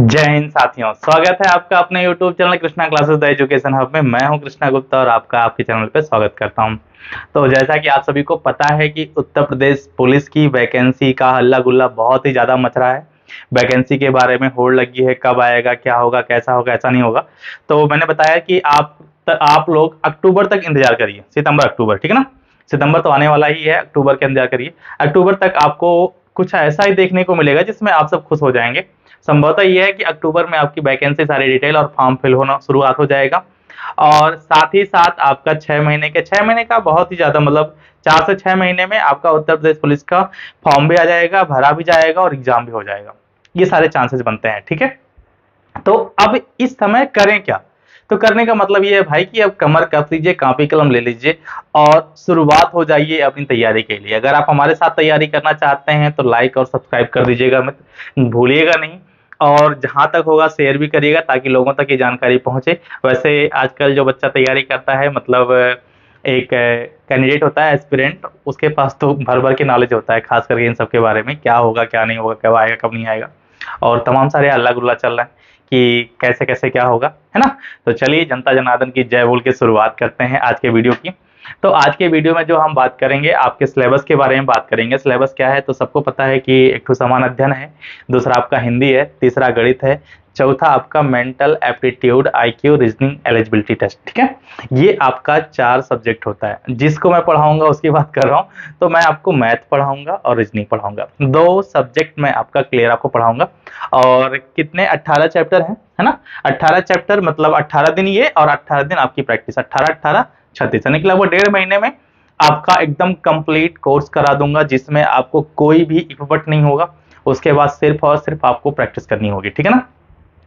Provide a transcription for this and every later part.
जय हिंद साथियों, स्वागत है आपका अपने YouTube channel Krishna classes the education hub में। मैं हूं कृष्णा गुप्ता और आपका आपके चैनल पे स्वागत करता हूं। तो जैसा कि आप सभी को पता है कि उत्तर प्रदेश पुलिस की वैकेंसी का हल्ला गुल्ला बहुत ही ज़्यादा मच रहा है। वैकेंसी के बारे में होड़ लगी है, कब आएगा, क्या होगा, कैसा होगा, ऐसा नहीं होगा। तो मैंने बताया कि आप लोग अक्टूबर तक इंतजार करिए, सितंबर अक्टूबर, ठीक है ना। सितंबर तो आने वाला ही है, अक्टूबर का इंतजार करिए। अक्टूबर तक आपको कुछ ऐसा ही देखने को मिलेगा जिसमें आप सब खुश हो जाएंगे। संभवतः यह है कि अक्टूबर में आपकी वैकेंसी सारी डिटेल और फॉर्म फिल होना शुरुआत हो जाएगा। और साथ ही साथ आपका 6 महीने का बहुत ही ज्यादा मतलब 4 से 6 महीने में आपका उत्तर प्रदेश पुलिस का फॉर्म भी आ जाएगा, भरा भी जाएगा और एग्जाम भी हो जाएगा। ये सारे चांसेस बनते हैं, ठीक है। तो अब इस समय करें क्या? तो करने का मतलब ये है भाई कि अब कमर कस लीजिए, कॉपी कलम ले लीजिए और शुरुआत हो जाइए अपनी तैयारी के लिए। अगर आप हमारे साथ तैयारी करना चाहते हैं तो लाइक और सब्सक्राइब कर दीजिएगा, मत भूलिएगा नहीं। और जहां तक होगा शेयर भी करिएगा ताकि लोगों तक ये जानकारी पहुंचे। वैसे आजकल जो बच्चा तैयारी करता है, मतलब एक कैंडिडेट होता है एस्पिरेंट, उसके पास तो भर भर के नॉलेज होता है, खास करके इन सब के बारे में, क्या होगा क्या नहीं होगा, कब आएगा कब नहीं आएगा। और तमाम सारे हल्ला गुल्ला चल रहा है कि कैसे कैसे क्या होगा, है ना। तो चलिए जनता जनार्दन की जय बोल के शुरुआत करते हैं आज के वीडियो की। तो आज के वीडियो में जो हम बात करेंगे आपके सिलेबस के बारे में बात करेंगे। सिलेबस क्या है तो सबको पता है कि एक तो समान अध्ययन है, दूसरा आपका हिंदी है, तीसरा गणित है, चौथा आपका mental aptitude IQ reasoning eligibility test, ठीक है। ये आपका 4 सब्जेक्ट होता है। जिसको मैं पढ़ाऊंगा उसकी बात कर रहा हूँ। तो मैं आपको मैथ पढ़ाऊंगा और रीजनिंग पढ़ाऊंगा, 2 सब्जेक्ट में आपका क्लियर आपको पढ़ाऊंगा। और कितने 18 चैप्टर हैं, है ना। 18 चैप्टर मतलब 18 दिन ये और 18 दिन आपकी प्रैक्टिस, 18 18 36, यानी कि लगभग 1.5 महीने में आपका एकदम कंप्लीट कोर्स करा दूंगा जिसमें आपको कोई भी इफर्ट नहीं होगा। उसके बाद सिर्फ और सिर्फ आपको प्रैक्टिस करनी होगी, ठीक है ना।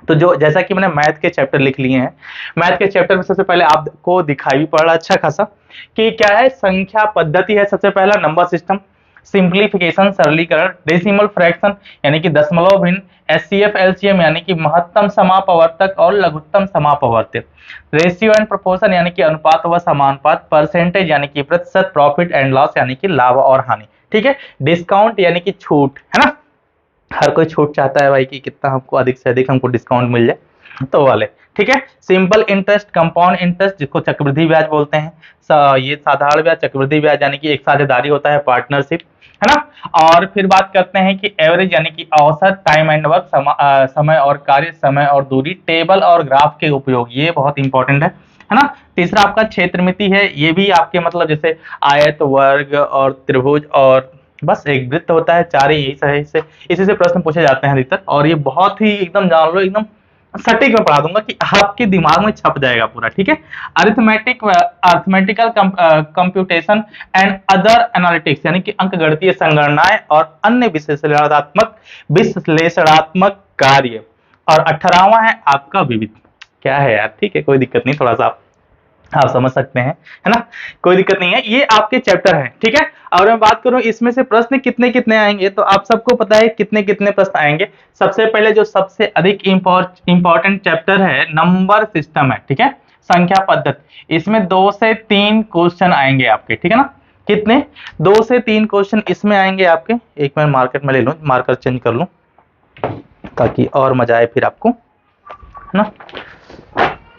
तो जो जैसा कि मैंने मैथ के चैप्टर लिख लिए हैं, मैथ के चैप्टर में सबसे पहले आपको दिखाई भी पड़ रहा अच्छा खासा कि क्या है। संख्या पद्धति है सबसे पहला, नंबर सिस्टम, सिंप्लीफिकेशन सरलीकरण, डेसिमल फ्रैक्शन यानी कि दशमलव भिन्न, एचसीएफ एलसीएम यानी कि महत्तम समापवर्तक और लघुत्तम समापवर्तक, रेशियो एंड प्रोपोर्शन यानी कि अनुपात व समानुपात, परसेंटेज यानी कि प्रतिशत, प्रॉफिट एंड लॉस यानी कि लाभ और हानि, ठीक है। डिस्काउंट यानी कि छूट, है ना। हर कोई छूट चाहता है भाई कि कितना हमको अधिक से अधिक हमको डिस्काउंट मिल जाए, तो वाले, ठीक है। सिंपल इंटरेस्ट, कंपाउंड इंटरेस्ट जिसको चक्रवृद्धि ब्याज बोलते हैं, ये साधारण ब्याज, चक्रवृद्धि ब्याज यानी कि एक साझेदारी होता है, पार्टनरशिप, है ना। और फिर बात करते हैं कि एवरेज यानी कि औसत, टाइम एंड वर्क, समय और कार्य, समय और दूरी, टेबल और ग्राफ के उपयोग, ये बहुत इंपॉर्टेंट है ना। तीसरा आपका क्षेत्रमिति है, ये भी आपके मतलब जैसे आयत, वर्ग और त्रिभुज और बस एक वृत्त होता है, 4 ही यही से इसी से प्रश्न पूछे जाते हैं अधिकतर। और ये बहुत ही एकदम जान लो, एकदम सटीक में पढ़ा दूंगा कि आपके दिमाग में छप जाएगा पूरा, ठीक है। Arithmetical computation and other analytics यानी कि अंकगणितीय संगणनाएं और अन्य विश्लेषणात्मक कार्य। और 18वां है आपका विविध, क्या है यार, ठीक है, कोई दिक्कत नहीं, थोड़ा सा आप समझ सकते हैं, है ना। कोई दिक्कत नहीं है, ये आपके चैप्टर हैं, ठीक है। और मैं बात करूं इसमें से प्रश्न कितने कितने आएंगे, तो आप सबको पता है कितने कितने प्रश्न आएंगे। सबसे पहले जो सबसे अधिक इंपॉर्टेंट चैप्टर है नंबर सिस्टम है, ठीक है, संख्या पद्धति। इसमें 2 से 3 क्वेश्चन आएंगे आपके, ठीक है ना। कितने? 2 से 3 क्वेश्चन इसमें आएंगे आपके। एक मिनट मार्केट में ले लूं, मार्कर चेंज कर लूं ताकि और मजा आए फिर आपको, है ना।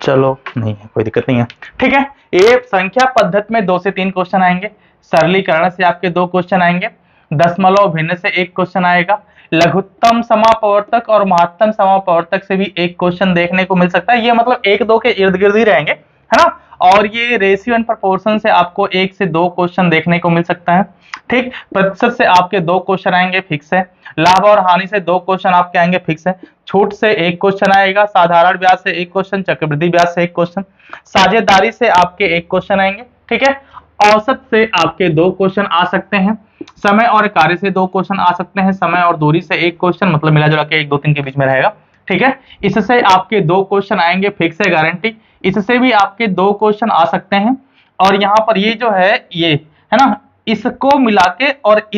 चलो नहीं है, कोई दिक्कत नहीं है, ठीक है। ये संख्या पद्धति में 2 से 3 क्वेश्चन आएंगे, सरलीकरण से आपके 2 क्वेश्चन आएंगे, दशमलव भिन्न से 1 क्वेश्चन आएगा, लघुत्तम समापवर्तक और महत्तम समापवर्तक से भी 1 क्वेश्चन देखने को मिल सकता है। ये मतलब 1-2 के इर्द गिर्द ही रहेंगे, है ना। और ये रेशियो एंड प्रोपोर्शन से आपको 1 से 2 क्वेश्चन देखने को मिल सकता है, ठीक। प्रतिशत से आपके 2 क्वेश्चन आएंगे, फिक्स है। लाभ और हानि से 2 क्वेश्चन आपके आएंगे, फिक्स है। छूट से 1 क्वेश्चन आएगा, साधारण ब्याज से 1 क्वेश्चन, चक्रवृद्धि ब्याज से 1 क्वेश्चन, साझेदारी से आपके 1 क्वेश्चन आएंगे, ठीक है। औसत से आपके 2 क्वेश्चन आ सकते हैं, समय और कार्य से 2 क्वेश्चन आ सकते हैं, समय और दूरी से 1 क्वेश्चन, मतलब मिला जुला के 1 2 3 के बीच में रहेगा, ठीक है। इससे आपके 2 क्वेश्चन आएंगे, फिक्स है, गारंटी। इससे भी आपके 2 क्वेश्चन आ सकते हैं। और यहाँ पर ये जो है, ये है ना, इसको मिला के और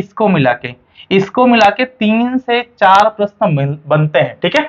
इसको मिला के 3 से 4 प्रश्न बनते हैं, ठीक है।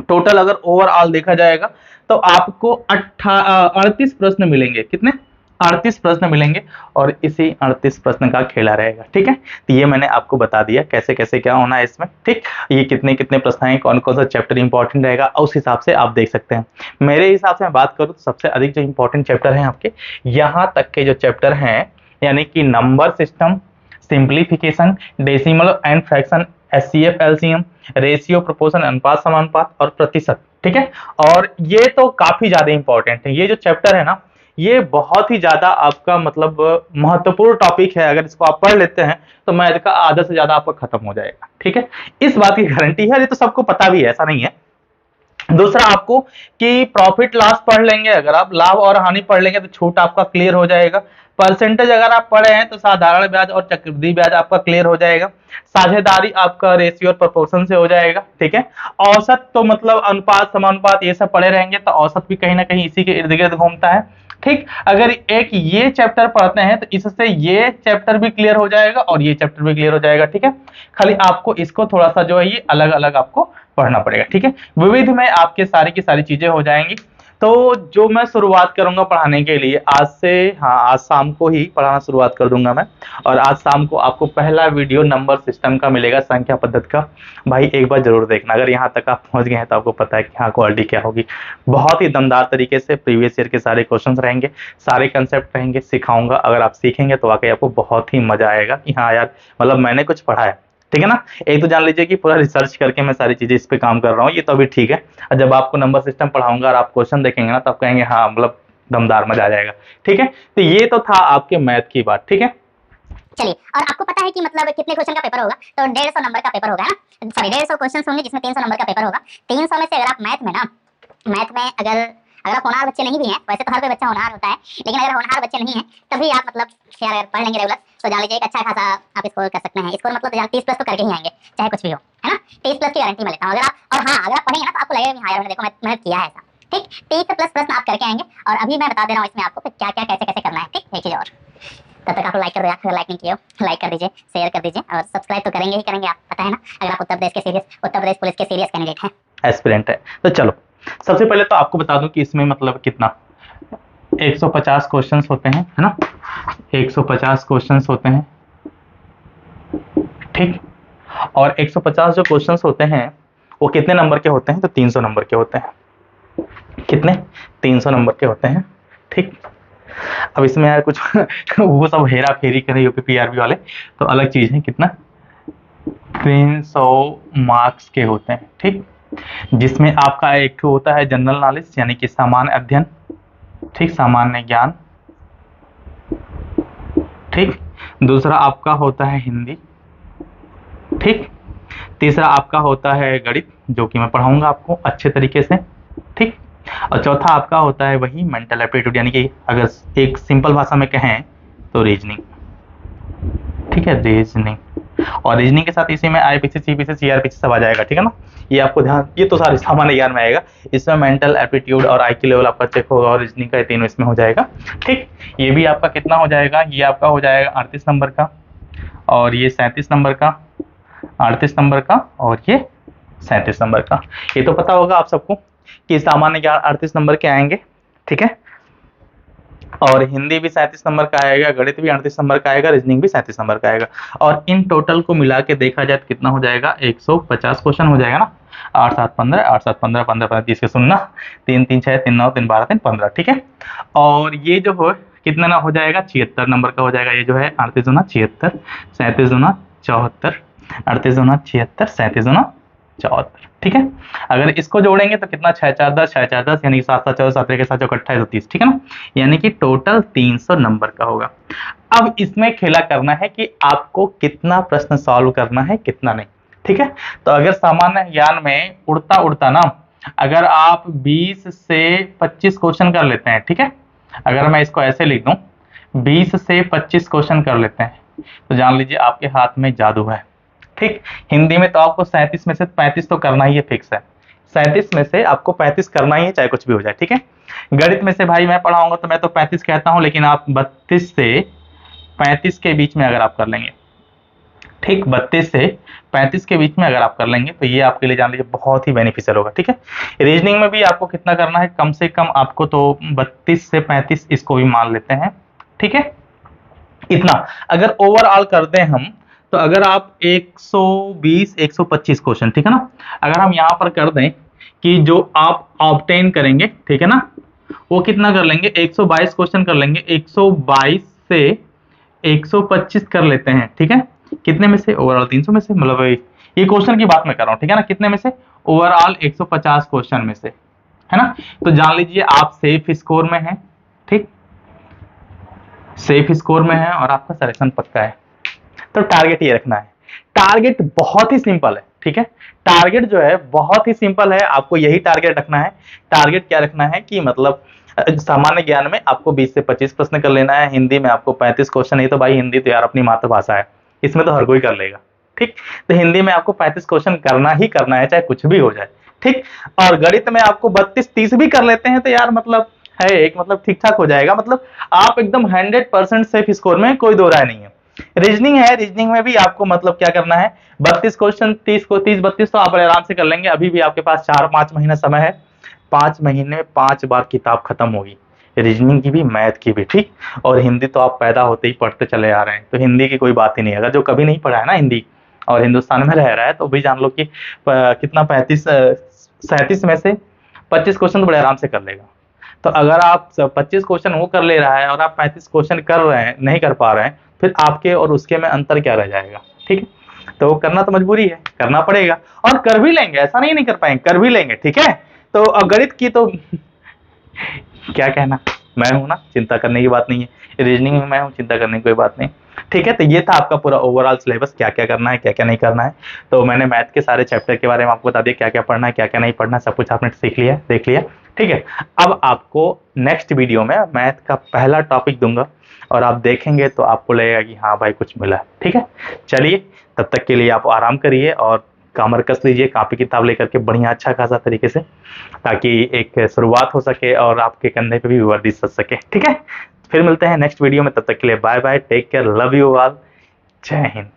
टोटल अगर ओवरऑल देखा जाएगा तो आपको 38 प्रश्न मिलेंगे। कितने? 38 प्रश्न मिलेंगे और इसी 38 प्रश्न का खेला रहेगा। ठीक है, तो ये मैंने आपको बता दिया कैसे कैसे क्या होना है इसमें। ठीक, ये कितने कितने प्रश्न हैं, कौन कौन सा चैप्टर इंपॉर्टेंट रहेगा, उस हिसाब से आप देख सकते हैं। मेरे हिसाब से मैं बात करूँ तो सबसे अधिक जो इंपॉर्टेंट चैप्टर हैं आपके यहाँ तक के जो चैप्टर हैं, यानी कि number system, simplification, decimal and fraction, HCF, LCM, ratio, proportion, अनुपात समानुपात और प्रतिशत। ठीक है, और ये तो काफी ज्यादा इंपॉर्टेंट है। ये जो चैप्टर है ना, ये बहुत ही ज्यादा आपका मतलब महत्वपूर्ण टॉपिक है। अगर इसको आप पढ़ लेते हैं तो मैथ का आधा से ज्यादा आपका खत्म हो जाएगा। ठीक है, इस बात की गारंटी है, ये तो सबको पता भी है, ऐसा नहीं है। दूसरा आपको कि प्रॉफिट लॉस पढ़ लेंगे, अगर आप लाभ और हानि पढ़ लेंगे तो छूट आपका क्लियर हो जाएगा। परसेंटेज अगर आप पढ़े हैं तो साधारण ब्याज और चक्रवृद्धि ब्याज आपका क्लियर हो जाएगा। साझेदारी आपका रेशियो और प्रोपोर्शन से हो जाएगा। ठीक है, औसत तो मतलब अनुपात समानुपात ये सब पढ़े रहेंगे, तो औसत भी कहीं ना कहीं इसी के इर्द गिर्द घूमता है। ठीक, अगर एक ये चैप्टर पढ़ते हैं तो इससे ये चैप्टर भी क्लियर हो जाएगा और ये चैप्टर भी क्लियर हो जाएगा। ठीक है, खाली आपको इसको थोड़ा सा जो है ये अलग अलग आपको पढ़ना पड़ेगा। ठीक है, विविध में आपके सारी की सारी चीजें हो जाएंगी। तो जो मैं शुरुआत करूंगा पढ़ाने के लिए आज से, हाँ आज शाम को ही पढ़ाना शुरुआत कर दूंगा मैं। और आज शाम को आपको पहला वीडियो नंबर सिस्टम का मिलेगा, संख्या पद्धति का। भाई एक बार जरूर देखना, अगर यहाँ तक आप पहुंच गए हैं तो आपको पता है कि हाँ क्वालिटी क्या होगी। बहुत ही दमदार तरीके से प्रीवियस ईयर के सारे क्वेश्चन रहेंगे, सारे कंसेप्ट रहेंगे, सिखाऊंगा। अगर आप सीखेंगे तो वाकई आपको बहुत ही मजा आएगा कि हाँ यार मतलब मैंने कुछ पढ़ा है। ठीक है ना, एक तो जान लीजिए कि पूरा रिसर्च करके मैं सारी चीजें इस पे काम कर रहा हूँ, ये तो अभी ठीक है। और जब आपको नंबर सिस्टम पढ़ाऊंगा और आप क्वेश्चन देखेंगे ना तो आप कहेंगे हाँ मतलब दमदार, मजा आ जाएगा। ठीक है, तो ये तो था आपके मैथ की बात। ठीक है, चलिए, और आपको पता है कि मतलब कितने क्वेश्चन का पेपर होगा? तो 150 नंबर का पेपर होगा ना, सॉरी 150 क्वेश्चन होंगे जिसमें 300 नंबर का पेपर होगा। 300 में से अगर आप मैथ में अगर आप होनहार बच्चे नहीं भी हैं, वैसे तो हर कोई बच्चा होनहार होता है, लेकिन अगर होनहार बच्चे नहीं हैं तभी आप मतलब यार अगर पढ़ लेंगे रेगुलर तो जान लीजिए एक अच्छा खासा आप स्कोर कर सकते हैं। स्कोर मतलब तो 30 प्लस तो करके ही आएंगे चाहे कुछ भी हो, है ना। 30 प्लस की गारंटी मैं लेता हूँ। अगर आप और हाँ अगर आप पढ़ेंगे ना तो आपको लगेगा हाँ यार मैंने देखो मैंने किया है ऐसा। ठीक, 30 प्लस प्रश्न आप करके आएंगे और अभी मैं बता दे रहा हूँ इसमें आपको क्या क्या कैसे कैसे करना है। ठीक, एक चीज और, तब तक आप लाइक कर दो, अगर लाइक नहीं किए हो लाइक कर दीजिए, शेयर कर दीजिए और सब्सक्राइब तो करेंगे ही करेंगे, आप पता है ना, अगर आप उत्तर प्रदेश पुलिस के सीरियस कैंडिडेट हैं, एस्पिरेंट है। तो चलो सबसे पहले तो आपको बता दूं कि इसमें मतलब कितना 150 क्वेश्चंस होते हैं, है ना। 150 क्वेश्चंस होते हैं। ठीक, और 150 जो क्वेश्चंस होते हैं वो कितने नंबर के होते हैं? तो 300 नंबर के होते हैं। कितने? 300 नंबर के होते हैं। ठीक, अब इसमें यार कुछ वो सब हेरा फेरी करे यूपीपीआरबी वाले तो अलग चीज है। कितना? 300 मार्क्स के होते हैं। ठीक, जिसमें आपका एक होता है जनरल नॉलेज यानी कि सामान्य अध्ययन, ठीक, सामान्य ज्ञान। ठीक, दूसरा आपका होता है हिंदी। ठीक, तीसरा आपका होता है गणित जो कि मैं पढ़ाऊंगा आपको अच्छे तरीके से। ठीक, और चौथा आपका होता है वही मेंटल एप्टीट्यूड यानी कि अगर एक सिंपल भाषा में कहें तो रीजनिंग। ठीक है, रीजनिंग, और रीजनिंग के साथ इसी में आईपीसी, सीपीसी, सीआरपीसी सब आ जाएगा। ठीक है ना, ये आपको ध्यान, ये तो सारे सामान्य ज्ञान में आएगा। इसमें मेंटल एप्टीट्यूड और आईक्यू लेवल आपका चेक होगा और रीजनिंग का तीनों इसमें हो जाएगा। ठीक, ये भी आपका कितना हो जाएगा? ये आपका हो जाएगा 38 नंबर का, और ये 37 नंबर का, 38 नंबर का और ये 37 नंबर का। ये तो पता होगा आप सबको कि सामान्य ज्ञान 38 नंबर के आएंगे। ठीक है, और हिंदी भी 37 नंबर का आएगा, गणित भी 38 नंबर का आएगा, रीजनिंग भी 37 नंबर का आएगा। और इन टोटल को मिला के देखा जाए तो कितना हो जाएगा? 150 क्वेश्चन हो जाएगा ना। 8 7 15, 8 7 15, 15 15 30 के सुनना, 3 3 6, 3 9, 3 12, 3 15। ठीक है, और ये जो हो कितना ना हो जाएगा? 76 नंबर का हो जाएगा। ये जो है 38 दूना 76, 37 दूना 74, 38 दूना 76, 37 दूना 74। ठीक है, अगर इसको जोड़ेंगे तो कितना? 6 4 10, 6 4 10 यानी 7 7 14, 7 के साथ 28 30। ठीक है ना, यानी कि टोटल 300 नंबर का होगा। अब इसमें खेला करना है कि आपको कितना प्रश्न सॉल्व करना है, कितना नहीं। ठीक है, तो अगर सामान्य ज्ञान में उड़ता उड़ता ना अगर आप 20 से 25 क्वेश्चन कर लेते हैं, ठीक है, अगर मैं इसको ऐसे लिख दूं 20 से 25 क्वेश्चन कर लेते हैं तो जान लीजिए आपके हाथ में जादू है। ठीक, हिंदी में तो आपको 37 में से 35 तो करना ही है, फिक्स है। 37 में से आपको 35 करना ही है, चाहे कुछ भी हो जाए। ठीक है, गणित में से भाई मैं पढ़ाऊंगा तो मैं तो 35 कहता हूं, लेकिन आप 32 से 35 के बीच में अगर आप कर लेंगे, ठीक, 32 से 35 के बीच में अगर आप कर लेंगे तो ये आपके लिए जान लीजिए बहुत ही बेनिफिशियल होगा। ठीक है, रीजनिंग में भी आपको कितना करना है? कम से कम आपको तो 32 से 35 इसको भी मान लेते हैं, ठीक है, इतना। अगर ओवरऑल कर दें हम, तो अगर आप 120 125 क्वेश्चन, ठीक है ना, अगर हम यहां पर कर दें कि जो आप ऑब्टेन करेंगे, ठीक है ना, वो कितना कर लेंगे, 122 क्वेश्चन कर लेंगे। 122 से 125 कर लेते हैं, ठीक है, कितने में से, ओवरऑल 300 में से, मतलब ये क्वेश्चन की बात मैं कर रहा हूं, ठीक है ना, कितने में से, ओवरऑल 150 क्वेश्चन में से, है ना। तो जान लीजिए आप सेफ स्कोर में हैं, ठीक, सेफ स्कोर में है और आपका सिलेक्शन पक्का है। तो टारगेट ये रखना है, टारगेट बहुत ही सिंपल है, ठीक है, टारगेट जो है बहुत ही सिंपल है, आपको यही टारगेट रखना है। टारगेट क्या रखना है कि मतलब सामान्य ज्ञान में आपको 20 से 25 प्रश्न कर लेना है, हिंदी में आपको 35 क्वेश्चन। नहीं तो भाई हिंदी तो यार अपनी मातृभाषा है, इसमें तो हर कोई कर लेगा, ठीक। तो हिंदी में आपको 35 क्वेश्चन करना ही करना है, चाहे कुछ भी हो जाए, ठीक। और गणित में आपको 32 30 भी कर लेते हैं तो यार मतलब है एक, मतलब ठीक ठाक हो जाएगा, मतलब आप एकदम 100% सेफ स्कोर में, कोई दो राय नहीं है। रीजनिंग है, रीजनिंग में भी आपको मतलब क्या करना है, 32 क्वेश्चन, 30 को 30 32 तो आप आराम से कर लेंगे। अभी भी आपके पास 4-5 महीना समय है, 5 महीने में 5 बार किताब खत्म होगी, रीजनिंग की भी, मैथ की भी, ठीक। और हिंदी तो आप पैदा होते ही पढ़ते चले आ रहे हैं, तो हिंदी की कोई बात ही नहीं है। अगर जो कभी नहीं पढ़ा है ना हिंदी और हिंदुस्तान में रह रहा है, तो भी जान लो कि कितना 37 में से 25 क्वेश्चन तो बड़े आराम से कर लेगा। तो अगर आप 25 क्वेश्चन वो कर ले रहा है और आप 35 क्वेश्चन कर रहे हैं, नहीं कर पा रहे हैं, फिर आपके और उसके में अंतर क्या रह जाएगा, ठीक है। तो करना तो मजबूरी है, करना पड़ेगा और कर भी लेंगे, ऐसा नहीं कर पाएंगे, कर भी लेंगे, ठीक है। तो गणित की तो क्या कहना, मैं हूं ना, चिंता करने की बात नहीं है। रीजनिंग में मैं हूं, चिंता करने की कोई बात नहीं, ठीक है। तो ये था आपका पूरा ओवरऑल सिलेबस, क्या क्या करना है, क्या क्या नहीं करना है। तो मैंने मैथ के सारे चैप्टर के बारे में आपको बता दिया, क्या क्या पढ़ना है, क्या क्या नहीं पढ़ना, सब कुछ आपने सीख लिया, देख लिया, ठीक है। अब आपको नेक्स्ट वीडियो में मैथ का पहला टॉपिक दूंगा और आप देखेंगे तो आपको लगेगा कि हाँ भाई कुछ मिला, ठीक है। चलिए, तब तक के लिए आप आराम करिए और कमर कस लीजिए, कॉपी किताब लेकर के बढ़िया अच्छा खासा तरीके से, ताकि एक शुरुआत हो सके और आपके कंधे पे भी वर्दी सज सके, ठीक है। फिर मिलते हैं नेक्स्ट वीडियो में, तब तक के लिए bye bye, take care, love you all, जय हिंद।